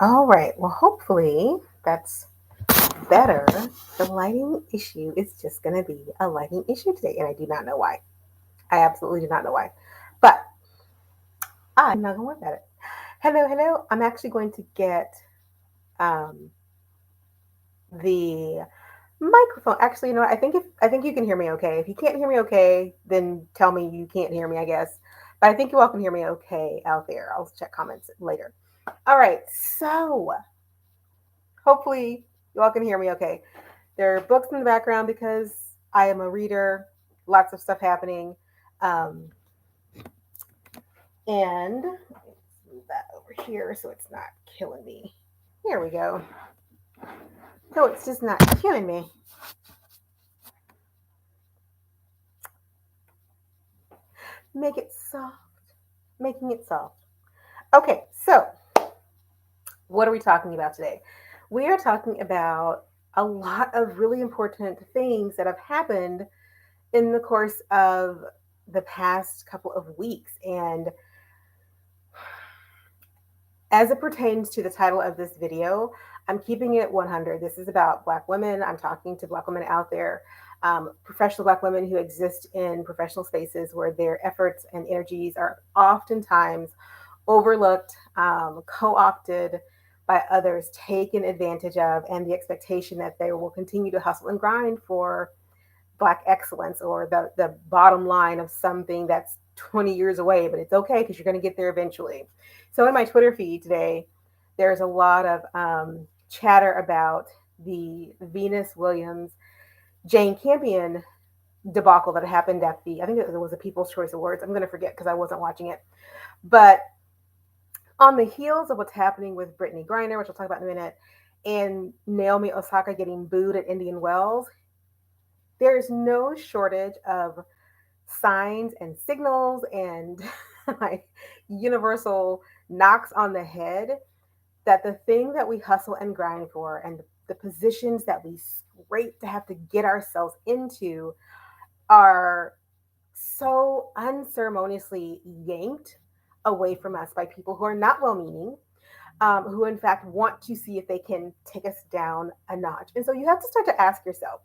All right. Well, hopefully that's better. The lighting issue is just going to be a lighting issue today, and I do not know why. I absolutely do not know why. But I'm not going to worry about it. Hello, hello. I'm actually going to get um, the microphone. Actually, you know what? I think you can hear me okay. If you can't hear me okay, then tell me you can't hear me, I guess. But I think you all can hear me okay out there. I'll check comments later. All right. So hopefully you all can hear me okay. There are books in the background because I am a reader, lots of stuff happening. Um, and move that over here so it's not killing me. Here we go. So it's just not killing me. Make it soft. Making it soft. Okay, so what are we talking about today? We are talking about a lot of really important things that have happened in the course of the past couple of weeks. And as it pertains to the title of this video, I'm keeping it 100. This is about Black women. I'm talking to Black women out there, professional Black women who exist in professional spaces where their efforts and energies are oftentimes overlooked, co opted by others, taken advantage of, and the expectation that they will continue to hustle and grind for Black excellence or the bottom line of something that's 20 years away, but it's okay because you're going to get there eventually. So in my Twitter feed today, there's a lot of chatter about the Venus Williams Jane Campion debacle that happened at I think it was a People's Choice Awards. I'm going to forget because I wasn't watching it. But on the heels of what's happening with Brittany Griner, which I'll talk about in a minute, and Naomi Osaka getting booed at Indian Wells, there's no shortage of signs and signals and like universal knocks on the head that the thing that we hustle and grind for and the positions that we scrape to have to get ourselves into are so unceremoniously yanked away from us by people who are not well meaning, who in fact want to see if they can take us down a notch. And so you have to start to ask yourself,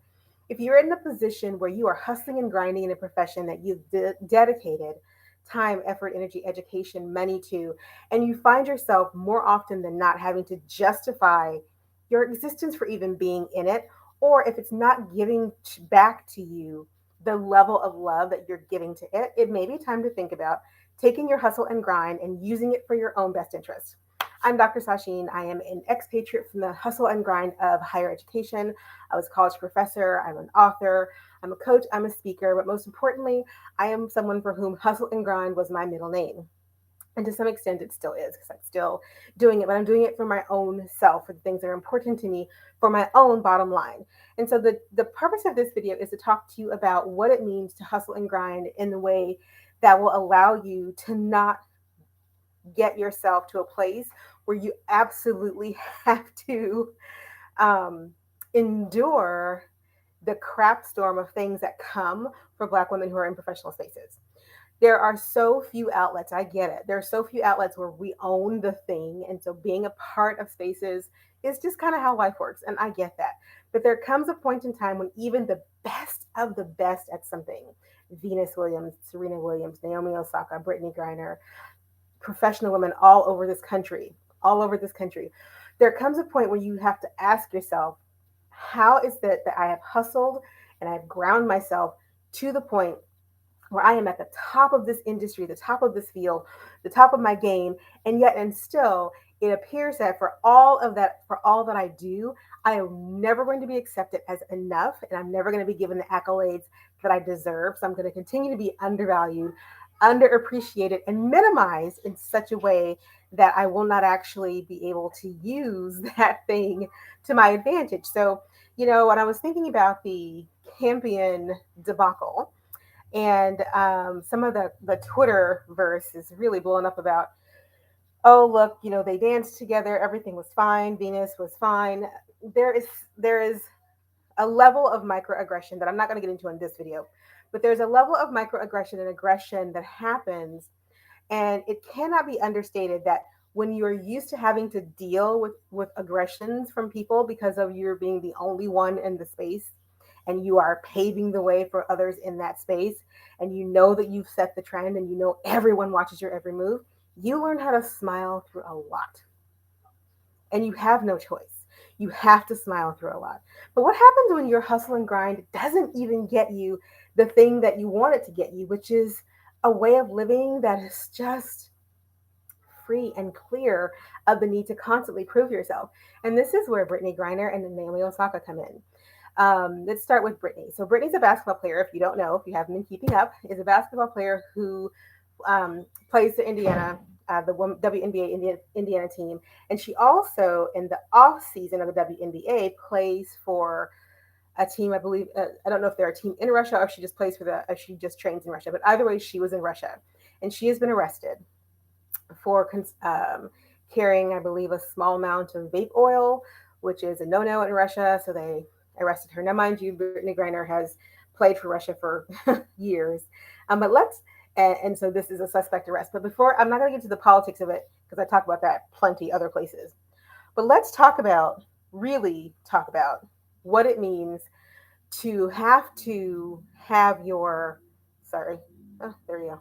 if you're in the position where you are hustling and grinding in a profession that you've dedicated time, effort, energy, education, money to, and you find yourself more often than not having to justify your existence for even being in it, or if it's not giving back to you the level of love that you're giving to it, it may be time to think about taking your hustle and grind and using it for your own best interest. I'm Dr. Sasheen. I am an expatriate from the hustle and grind of higher education. I was a college professor. I'm an author. I'm a coach. I'm a speaker. But most importantly, I am someone for whom hustle and grind was my middle name. And to some extent, it still is because I'm still doing it, but I'm doing it for my own self, for the things that are important to me, for my own bottom line. And so the purpose of this video is to talk to you about what it means to hustle and grind in the way that will allow you to not get yourself to a place where you absolutely have to um, endure the crap storm of things that come for Black women who are in professional spaces. There are so few outlets. I get it. There are so few outlets where we own the thing. And so being a part of spaces is just kind of how life works. And I get that. But there comes a point in time when even the best of the best at something, Venus Williams, Serena Williams, Naomi Osaka, Brittany Griner, professional women all over this country, there comes a point where you have to ask yourself, how is it that I have hustled and I've ground myself to the point where I am at the top of this industry, the top of this field, the top of my game, and yet and still it appears that for all that I do, I am never going to be accepted as enough, and I'm never going to be given the accolades that I deserve. So I'm going to continue to be undervalued, underappreciated, and minimized in such a way that I will not actually be able to use that thing to my advantage. So, when I was thinking about the Campion debacle, and some of the Twitter verse is really blowing up about, oh look, they danced together, everything was fine, Venus was fine. There is a level of microaggression that I'm not going to get into in this video, but there's a level of microaggression and aggression that happens, and it cannot be understated that when you're used to having to deal with aggressions from people because of you being the only one in the space, and you are paving the way for others in that space, and you know that you've set the trend, and you know everyone watches your every move, you learn how to smile through a lot. And you have no choice. You have to smile through a lot. But what happens when your hustle and grind doesn't even get you the thing that you want it to get you, which is a way of living that is just free and clear of the need to constantly prove yourself? And this is where Brittany Griner and Naomi Osaka come in. Let's start with Brittany. So Brittany's a basketball player. If you don't know, if you haven't been keeping up, is a basketball player who plays the Indiana, the WNBA Indiana team, and she also, in the off season of the WNBA, plays for a team. I believe I don't know if they're a team in Russia or if she just plays for if she just trains in Russia. But either way, she was in Russia, and she has been arrested for carrying, I believe, a small amount of vape oil, which is a no-no in Russia. So they arrested her. Now, mind you, Brittany Griner has played for Russia for years. But and so this is a suspect arrest. But before, I'm not going to get to the politics of it because I talk about that plenty other places. But let's really talk about what it means to have your, sorry, oh, there you go,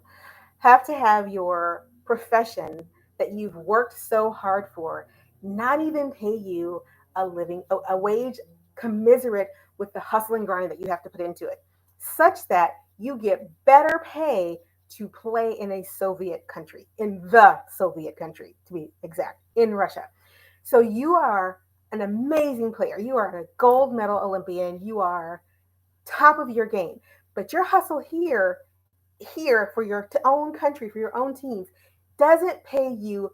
have to have your profession that you've worked so hard for not even pay you a wage commiserate with the hustle and grind that you have to put into it, such that you get better pay to play in the Soviet country, to be exact, in Russia. So you are an amazing player. You are a gold medal Olympian. You are top of your game. But your hustle here for your own country, for your own teams, doesn't pay you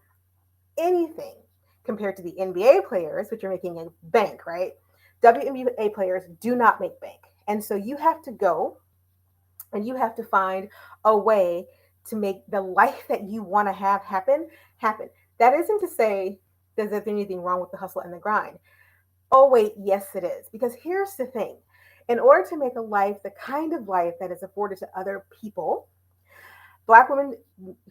anything compared to the NBA players, which are making a bank, right? WNBA players do not make bank. And so you have to go and you have to find a way to make the life that you want to have happen. That isn't to say there's anything wrong with the hustle and the grind. Oh, wait, yes, it is. Because here's the thing: in order to make a life, the kind of life that is afforded to other people, Black women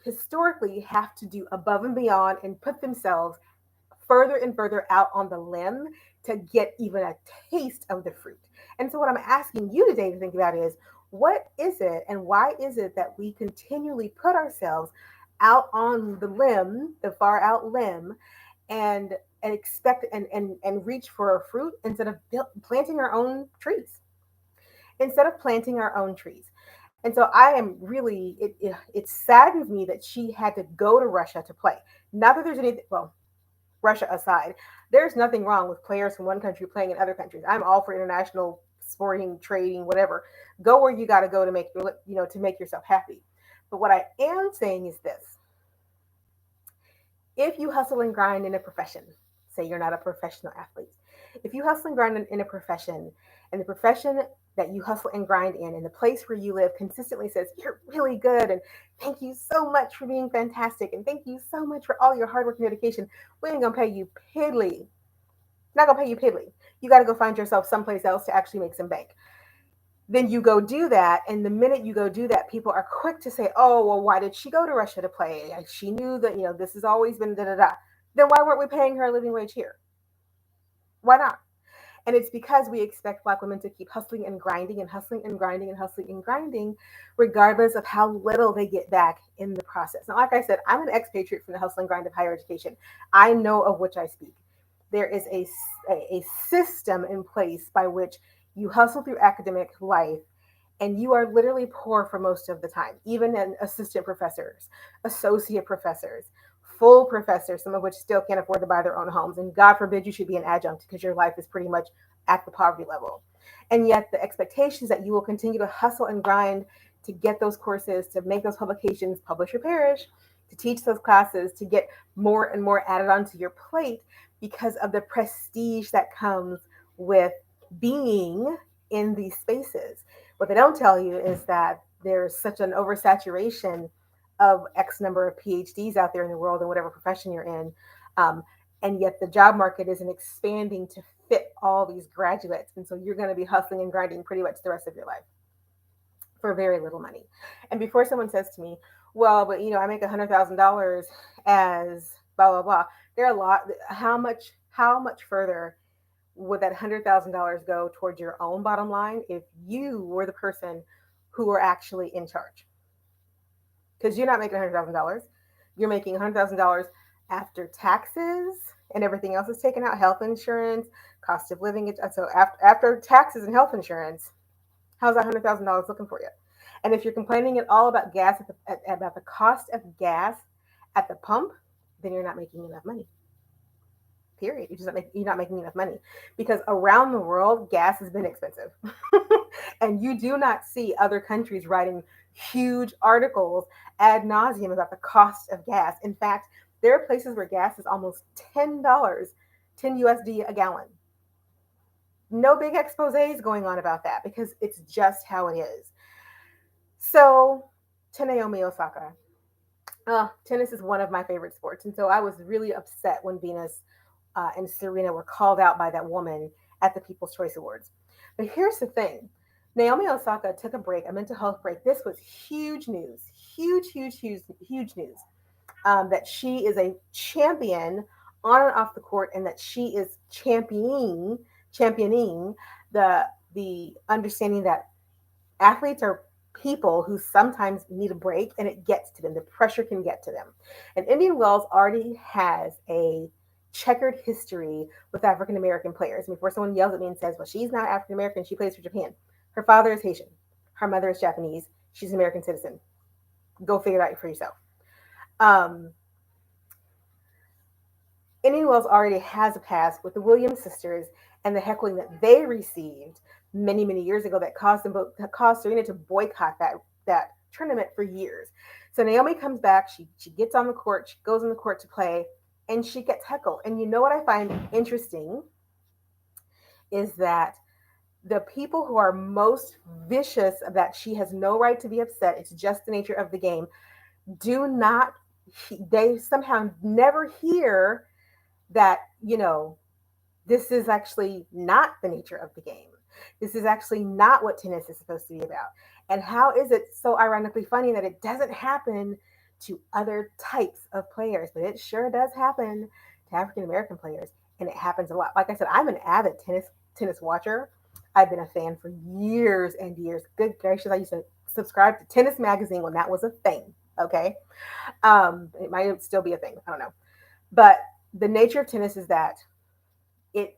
historically have to do above and beyond and put themselves further and further out on the limb to get even a taste of the fruit. And so, what I'm asking you today to think about is, what is it and why is it that we continually put ourselves out on the limb, the far out limb, and expect and reach for a fruit instead of planting our own trees? Instead of planting our own trees. And so I am really, it saddens me that she had to go to Russia to play. Not that there's anything, well, Russia aside, there's nothing wrong with players from one country playing in other countries. I'm all for international sporting, trading, whatever. Go where you got to go to to make yourself happy. But what I am saying is this: if you hustle and grind in a profession, say you're not a professional athlete, if you hustle and grind in a profession, and the profession that you hustle and grind in, and the place where you live consistently says, you're really good, and thank you so much for being fantastic, and thank you so much for all your hard work and dedication, we ain't gonna pay you piddly. Not gonna pay you piddly. You gotta go find yourself someplace else to actually make some bank. Then you go do that, and the minute you go do that, people are quick to say, oh, well, why did she go to Russia to play? She knew that, this has always been da da da. Then why weren't we paying her a living wage here? Why not? And it's because we expect Black women to keep hustling and grinding and hustling and grinding and hustling and grinding, regardless of how little they get back in the process. Now, like I said, I'm an expatriate from the hustle and grind of higher education. I know of which I speak. There is a system in place by which you hustle through academic life, and you are literally poor for most of the time, even in assistant professors, associate professors, full professors, some of which still can't afford to buy their own homes. And God forbid you should be an adjunct because your life is pretty much at the poverty level. And yet the expectations that you will continue to hustle and grind to get those courses, to make those publications, publish or perish, to teach those classes, to get more and more added onto your plate because of the prestige that comes with being in these spaces. What they don't tell you is that there's such an oversaturation of X number of PhDs out there in the world in whatever profession you're in. And yet the job market isn't expanding to fit all these graduates. And so you're going to be hustling and grinding pretty much the rest of your life for very little money. And before someone says to me, well, but I make $100,000 as blah blah blah. There are a lot. How much further would that $100,000 go towards your own bottom line if you were the person who were actually in charge? Because you're not making $100,000. You're making $100,000 after taxes and everything else is taken out, health insurance, cost of living. So after taxes and health insurance, how's that $100,000 looking for you? And if you're complaining at all about about the cost of gas at the pump, then you're not making enough money. Period. You're not making enough money because around the world, gas has been expensive, and you do not see other countries writing huge articles ad nauseum about the cost of gas. In fact, there are places where gas is almost $10, 10 USD a gallon. No big exposés going on about that because it's just how it is. So, to Naomi Osaka, tennis is one of my favorite sports, and so I was really upset when Venus and Serena were called out by that woman at the People's Choice Awards. But here's the thing: Naomi Osaka took a break, a mental health break. This was huge news, huge news. That she is a champion on and off the court, and that she is championing the understanding that athletes are people who sometimes need a break, and it gets to them. The pressure can get to them. And Indian Wells already has a checkered history with African American players. Before someone yells at me and says, well, she's not African American, she plays for Japan. Her father is Haitian. Her mother is Japanese. She's an American citizen. Go figure it out for yourself. Indian Wells already has a past with the Williams sisters and the heckling that they received many years ago that caused Serena to boycott that tournament for years. So Naomi comes back, she gets on the court, she goes on the court to play, and she gets heckled. And you know what I find interesting is that the people who are most vicious that she has no right to be upset, it's just the nature of the game, they somehow never hear that, this is actually not the nature of the game. This is actually not what tennis is supposed to be about. And how is it so ironically funny that it doesn't happen to other types of players, but it sure does happen to African American players, and it happens a lot. Like I said, I'm an avid tennis watcher. I've been a fan for years and years. Good gracious, I used to subscribe to Tennis Magazine when that was a thing. Okay, it might still be a thing. I don't know, but the nature of tennis is that it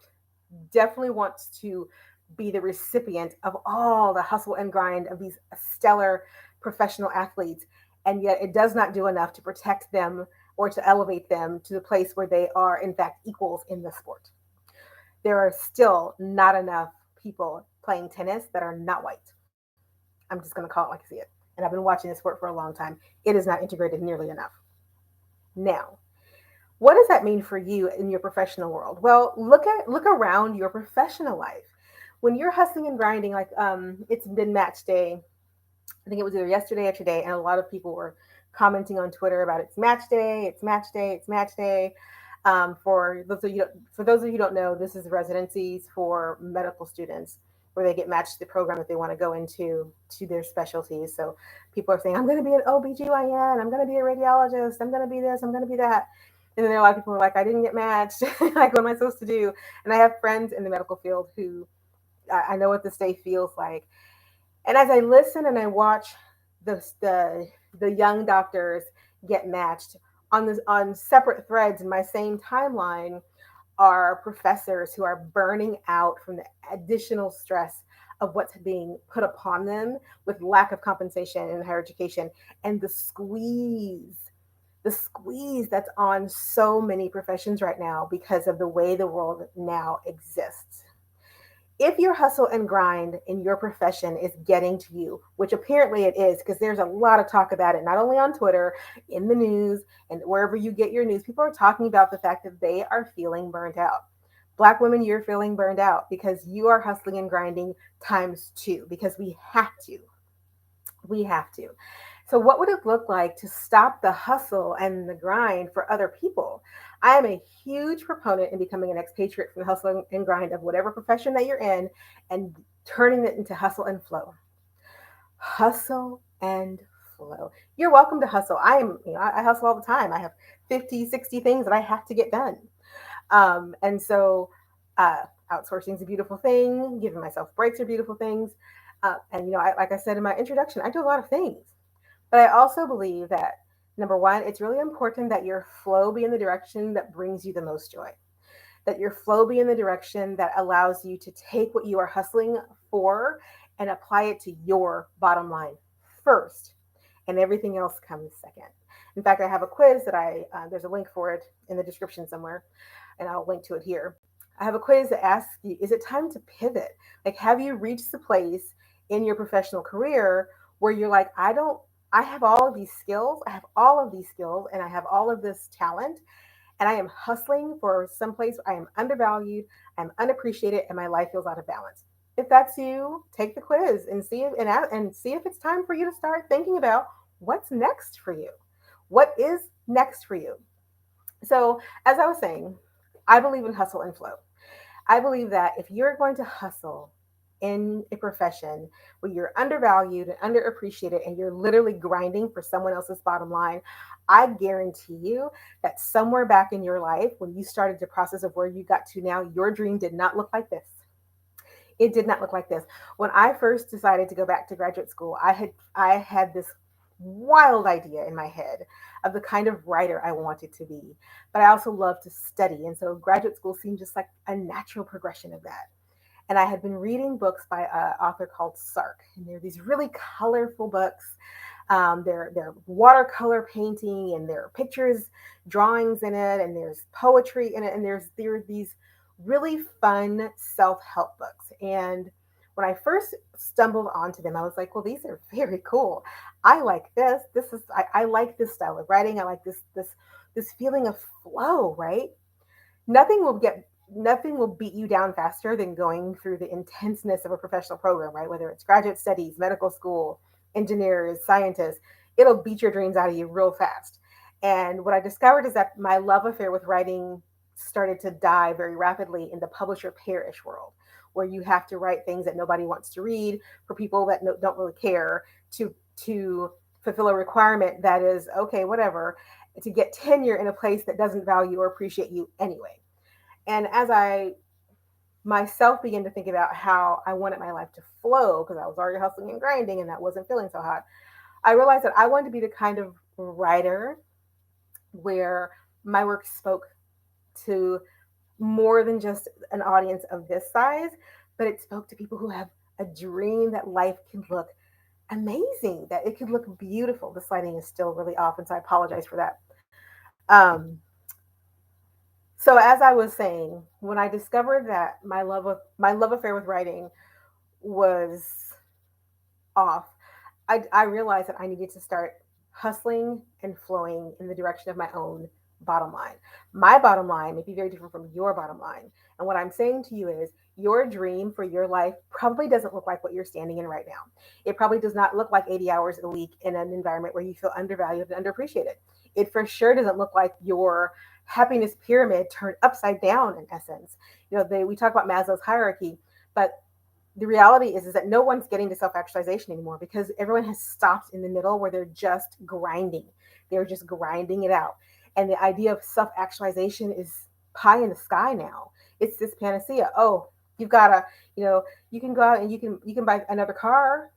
definitely wants to be the recipient of all the hustle and grind of these stellar professional athletes, and yet it does not do enough to protect them or to elevate them to the place where they are in fact equals in the sport. There are still not enough people playing tennis that are not white. I'm just going to call it like I see it. And I've been watching this sport for a long time. It is not integrated nearly enough. Now, what does that mean for you in your professional world? Well, look around your professional life. When you're hustling and grinding, like it's been match day. I think it was either yesterday or today, and a lot of people were commenting on Twitter about it's match day, it's match day, it's match day. For those of you who don't know, this is residencies for medical students where they get matched to the program that they want to go into to their specialties. So people are saying, I'm going to be an OBGYN, I'm going to be a radiologist, I'm going to be this, I'm going to be that. And then there are a lot of people who are like, I didn't get matched. Like, what am I supposed to do? And I have friends in the medical field who I know what this day feels like. And as I listen and I watch the young doctors get matched on separate threads in my same timeline are professors who are burning out from the additional stress of what's being put upon them with lack of compensation in higher education and the squeeze that's on so many professions right now because of the way the world now exists. If your hustle and grind in your profession is getting to you, which apparently it is, because there's a lot of talk about it, not only on Twitter, in the news, and wherever you get your news, people are talking about the fact that they are feeling burned out. Black women, you're feeling burned out because you are hustling and grinding times two, because we have to. We have to. So what would it look like to stop the hustle and the grind for other people? I am a huge proponent in becoming an expatriate from the hustle and grind of whatever profession that you're in and turning it into hustle and flow. Hustle and flow. You're welcome to hustle. I hustle all the time. I have 50, 60 things that I have to get done. And so uh, outsourcing is a beautiful thing. Giving myself breaks are beautiful things. Like I said in my introduction, I do a lot of things. But I also believe that number one, it's really important that your flow be in the direction that brings you the most joy, that your flow be in the direction that allows you to take what you are hustling for and apply it to your bottom line first, and everything else comes second. In fact, I have a quiz that there's a link for it in the description somewhere, and I'll link to it here. I have a quiz that asks you, is it time to pivot? Like, have you reached the place in your professional career where you're like, I have all of these skills, I have all of these skills, and I have all of this talent, and I am hustling for some place where I am undervalued, I'm unappreciated, and my life feels out of balance. If that's you, take the quiz and see if it's time for you to start thinking about what's next for you. What is next for you? So, as I was saying, I believe in hustle and flow. I believe that if you're going to hustle in a profession where you're undervalued and underappreciated and you're literally grinding for someone else's bottom line, I guarantee you that somewhere back in your life, when you started the process of where you got to now, your dream did not look like this. It did not look like this. When I first decided to go back to graduate school, I had this wild idea in my head of the kind of writer I wanted to be. But I also love to study. And so graduate school seemed just like a natural progression of that. And I had been reading books by an author called Sark. And they're these really colorful books. They're watercolor painting, and there are pictures, drawings in it, and there's poetry in it, and there are these really fun self-help books. And when I first stumbled onto them, I was like, well, these are very cool. I like this. I like this style of writing. I like this feeling of flow, right? Nothing will beat you down faster than going through the intenseness of a professional program, right? Whether it's graduate studies, medical school, engineers, scientists, it'll beat your dreams out of you real fast. And what I discovered is that my love affair with writing started to die very rapidly in the publisher perish world, where you have to write things that nobody wants to read for people that don't really care to fulfill a requirement that is okay, whatever, to get tenure in a place that doesn't value or appreciate you anyway. And as I myself began to think about how I wanted my life to flow, because I was already hustling and grinding and that wasn't feeling so hot, I realized that I wanted to be the kind of writer where my work spoke to more than just an audience of this size, but it spoke to people who have a dream that life can look amazing, that it could look beautiful. The lighting is still really off, and so I apologize for that. Um, so as I was saying, when I discovered that my love affair with writing was off, I realized that I needed to start hustling and flowing in the direction of my own bottom line. My bottom line may be very different from your bottom line. And what I'm saying to you is your dream for your life probably doesn't look like what you're standing in right now. It probably does not look like 80 hours a week in an environment where you feel undervalued and underappreciated. It for sure doesn't look like your happiness pyramid turned upside down in essence. We talk about Maslow's hierarchy, but the reality is that no one's getting to self-actualization anymore because everyone has stopped in the middle where they're just grinding. They're just grinding it out. And the idea of self-actualization is pie in the sky now. It's this panacea. Oh, you've got to, you can go out and you can buy another car.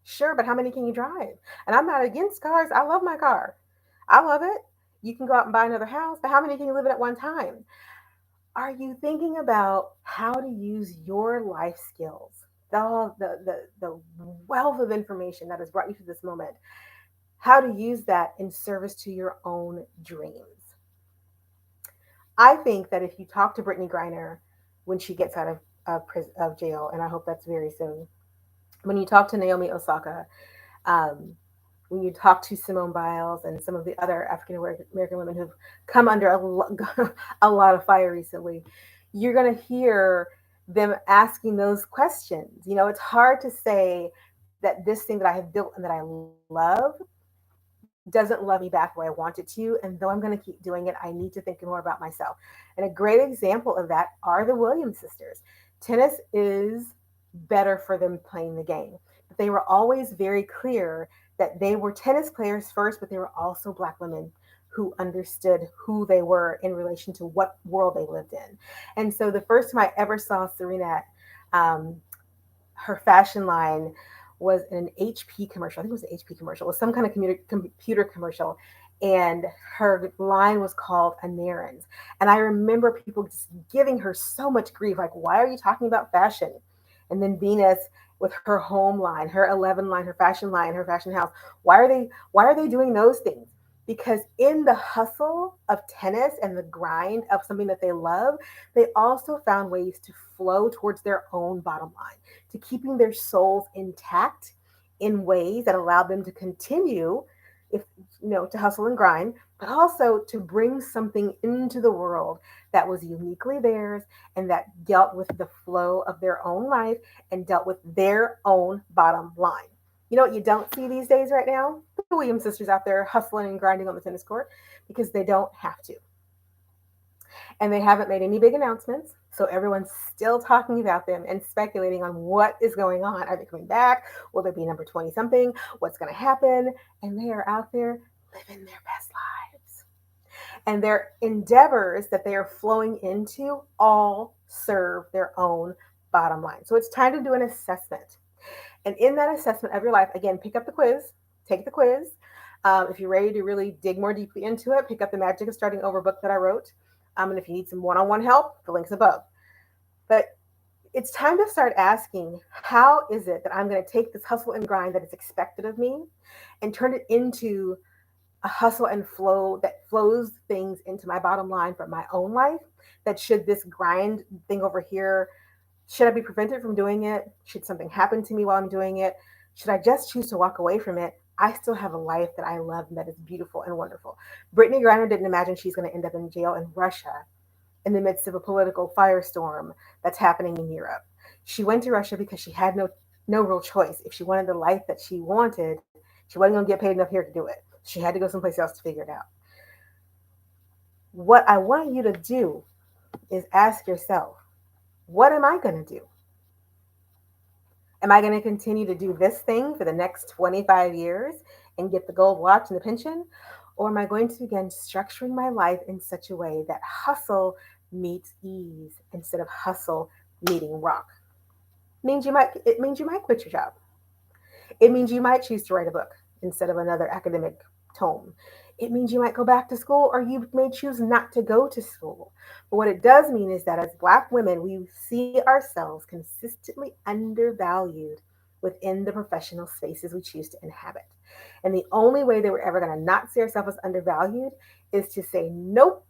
Sure, but how many can you drive? And I'm not against cars. I love my car. I love it. You can go out and buy another house, but how many can you live in at one time? Are you thinking about how to use your life skills, the wealth of information that has brought you to this moment, how to use that in service to your own dreams? I think that if you talk to Brittany Griner when she gets out of jail, and I hope that's very soon, when you talk to Naomi Osaka, um, when you talk to Simone Biles and some of the other African American women who've come under a lot of fire recently, you're going to hear them asking those questions. It's hard to say that this thing that I have built and that I love doesn't love me back where I want it to. And though I'm going to keep doing it, I need to think more about myself. And a great example of that are the Williams sisters. Tennis is better for them playing the game. But they were always very clear that they were tennis players first, but they were also Black women who understood who they were in relation to what world they lived in. And so the first time I ever saw Serena, um, her fashion line was an HP commercial. I think it was an HP commercial. It was some kind of computer commercial. And her line was called Anarans. And I remember people just giving her so much grief, like, why are you talking about fashion? And then Venus with her home line, her 11 line, her fashion house. Why are they doing those things? Because in the hustle of tennis and the grind of something that they love, they also found ways to flow towards their own bottom line, to keeping their souls intact in ways that allowed them to continue, if to hustle and grind, but also to bring something into the world that was uniquely theirs and that dealt with the flow of their own life and dealt with their own bottom line. You know what you don't see these days right now? The Williams sisters out there hustling and grinding on the tennis court because they don't have to. And they haven't made any big announcements. So everyone's still talking about them and speculating on what is going on. Are they coming back? Will they be number 20 something? What's going to happen? And they are out there living their best lives. And their endeavors that they are flowing into all serve their own bottom line. So it's time to do an assessment. And in that assessment of your life, again, pick up the quiz, take the quiz. If you're ready to really dig more deeply into it, pick up the Magic of Starting Over book that I wrote. And if you need some one-on-one help, the link's above. But it's time to start asking, how is it that I'm going to take this hustle and grind that is expected of me and turn it into a hustle and flow that flows things into my bottom line for my own life? That should this grind thing over here, should I be prevented from doing it? Should something happen to me while I'm doing it? Should I just choose to walk away from it? I still have a life that I love and that is beautiful and wonderful. Brittany Griner didn't imagine she's going to end up in jail in Russia in the midst of a political firestorm that's happening in Europe. She went to Russia because she had no real choice. If she wanted the life that she wanted, she wasn't going to get paid enough here to do it. She had to go someplace else to figure it out. What I want you to do is ask yourself, what am I going to do? Am I going to continue to do this thing for the next 25 years and get the gold watch and the pension? Or am I going to begin structuring my life in such a way that hustle meets ease instead of hustle meeting rock? It means you might quit your job. It means you might choose to write a book instead of another academic tome. It means you might go back to school or you may choose not to go to school. But what it does mean is that as Black women, we see ourselves consistently undervalued within the professional spaces we choose to inhabit. And the only way that we're ever going to not see ourselves as undervalued is to say, nope,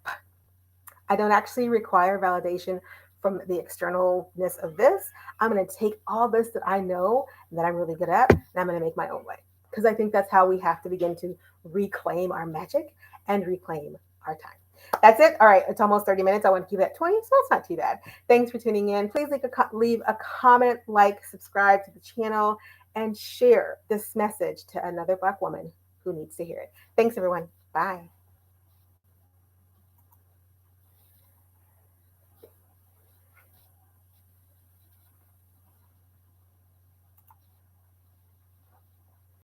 I don't actually require validation from the externalness of this. I'm going to take all this that I know that I'm really good at, and I'm going to make my own way. Because I think that's how we have to begin to reclaim our magic and reclaim our time. That's it. All right. It's almost 30 minutes. I want to keep it at 20, so it's not too bad. Thanks for tuning in. Please leave a comment, like, subscribe to the channel, and share this message to another Black woman who needs to hear it. Thanks, everyone. Bye.